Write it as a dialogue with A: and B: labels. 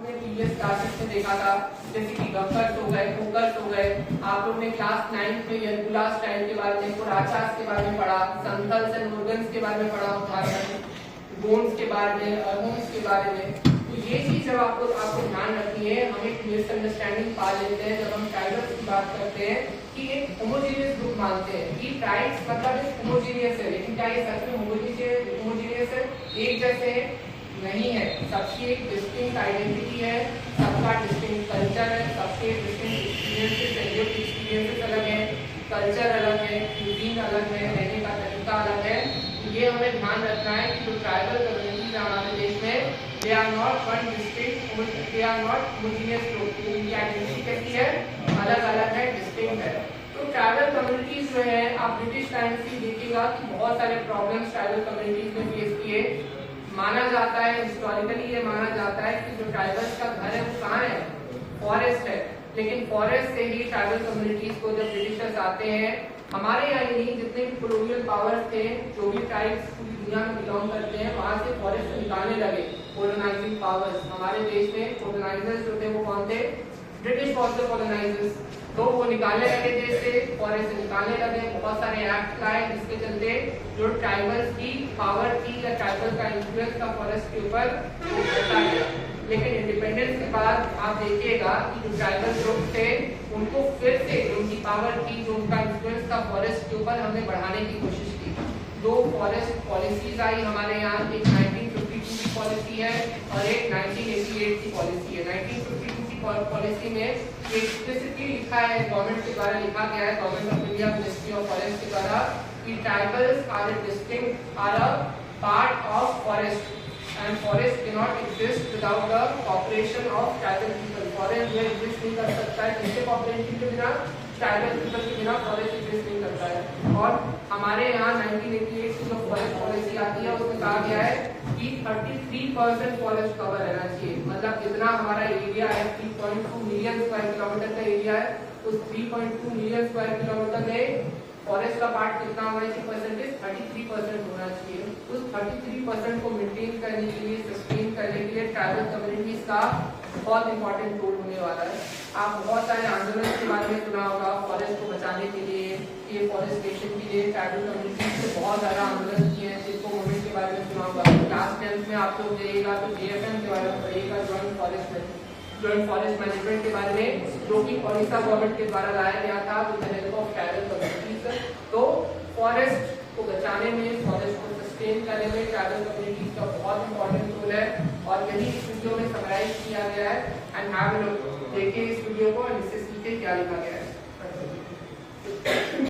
A: अपने previous classes में देखा था, जैसे कि गक्कर्स हो गए, कोकर्स हो गए। आप लोग ने क्लास 9 में यरकुला स्टाइल के बारे में, कोराचास के बारे में पढ़ा, संथल्स एंड मुर्गन्स के बारे में पढ़ा होगा, बोन्स के बारे में, अर्मोन्स के बारे में। तो ये चीज जब आपको ध्यान रखनी है। हम एक मिसअंडरस्टैंडिंग पा लेते हैं जब हम ट्राइबल्स की बात करते हैं कि एक होमोजेनियस ग्रुप मानते हैं कि ट्राइब्स मतलब एक होमोजेनियस है, लेकिन क्या ये सच में होमोजेनियस है, एक जैसे है? नहीं है। सबकी एक डिस्टिंक्ट आइडेंटिटी है, सबका डिस्टिंक्ट कल्चर है, सबके डिस्टिंक्ट एक्सपीरियंसेस है, जो एक्सपीरियंसेस अलग है, कल्चर अलग है, क्यूजीन अलग है, रहने का तरीका अलग है। ये हमें ध्यान रखना है कि जो ट्राइबल कम्युनिटीज है हमारे देश में, they are not one distinct, they are not homogeneous group। इनकी आइडेंटिटी कैसी है? अलग अलग है, डिस्टिंक्ट है। तो ट्राइबल कम्युनिटीज जो है, आप ब्रिटिश टाइम से देखिएगा कि बहुत सारे प्रॉब्लम्स ट्राइबल कम्युनिटीज ने फेस किए। माना जाता है, हिस्टोरिकली ये माना जाता है कि जो ट्राइबल्स का घर है वो कहाँ है? फॉरेस्ट है। लेकिन फॉरेस्ट से ही ट्राइबल कम्युनिटीज को जब ब्रिटिशर्स आते हैं, हमारे यहाँ ही नहीं, जितने भी कोलोनियल पावर्स थे, जो भी ट्राइब्स पूरी दुनिया में बिलोंग करते हैं, वहां से फॉरेस्ट को निकालने लगे कोलोनाइजिंग पावर्स। हमारे देश में कोलोनाइजर्स जो थे वो कौन थे? British was the colonisers. तो वो निकालने लगे देश से, फॉरेस्ट से निकालने लगे, बहुत सारे एक्ट लाए, जिसके चलते जो ट्राइबल्स की पावर थी या ट्राइबल का इन्फ्लुएंस था फॉरेस्ट के ऊपर वो बढ़ता गया। लेकिन इंडिपेंडेंस के बाद आप देखिएगा कि जो ट्राइबल ग्रुप थे, उनको फिर से उनकी पावर थी, जो उनका इन्फ्लुएंस था फॉरेस्ट के ऊपर, हमने बढ़ाने की कोशिश की। दो फॉरेस्ट पॉलिसीज आई हमारे यहाँ, एक 1952 की पॉलिसी है और एक 1988 की पॉलिसी है। 1952 की पॉलिसी में एक्सप्लिसिटली लिखा है, गवर्नमेंट के द्वारा लिखा गया है, government of India ministry of forest के द्वारा, कि tribals are a distinct, are a part of forest and forest cannot exist without the cooperation of tribal people। forest जो exist नहीं कर सकता है किसके cooperation के बिना? tribal people के बिना forest exist नहीं करता है। और हमारे यहाँ 1988 की जो forest policy आती है उसमें कहा गया है कि 33% forest cover रहना चाहिए। मतलब जितना हमारा एरिया है, 3.2 मिलियन स्क्वायर किलोमीटर का एरिया है, उस 3.2 मिलियन स्क्वायर किलोमीटर में फॉरेस्ट का पार्ट कितना होना चाहिए? परसेंटेज 33% होना चाहिए। उस 33% को मेंटेन करने के लिए, सस्टेन करने के लिए ट्राइबल कम्युनिटीज का बहुत इंपॉर्टेंट रोल होने वाला है। आप बहुत सारे आंदोलन के बारे में सुना होगा, फॉरेस्ट को बचाने के लिए, ये फॉरेस्टेशन के लिए ट्राइबल कम्युनिटीज ने बहुत ज्यादा आंदोलन किए हैं। जिनको मूवमेंट के बारे में सुना होगा, क्लास 10 में आप लोग जाइएगा तो JFM के बारे में पढ़िएगा, जॉइंट फॉरेस्ट मैनेजमेंट के बारे में, जो कि ओडिशा गवर्नमेंट के द्वारा लाया गया था with the help of tribal communities. तो फॉरेस्ट को बचाने में, फॉरेस्ट को सस्टेन करने में ट्राइबल कम्युनिटीज का बहुत इंपॉर्टेंट रोल है और यही इस वीडियो में समराइज किया गया है। एंड हैव अ लुक, देखिए इस वीडियो को और इससे सीखे क्या लिखा गया है।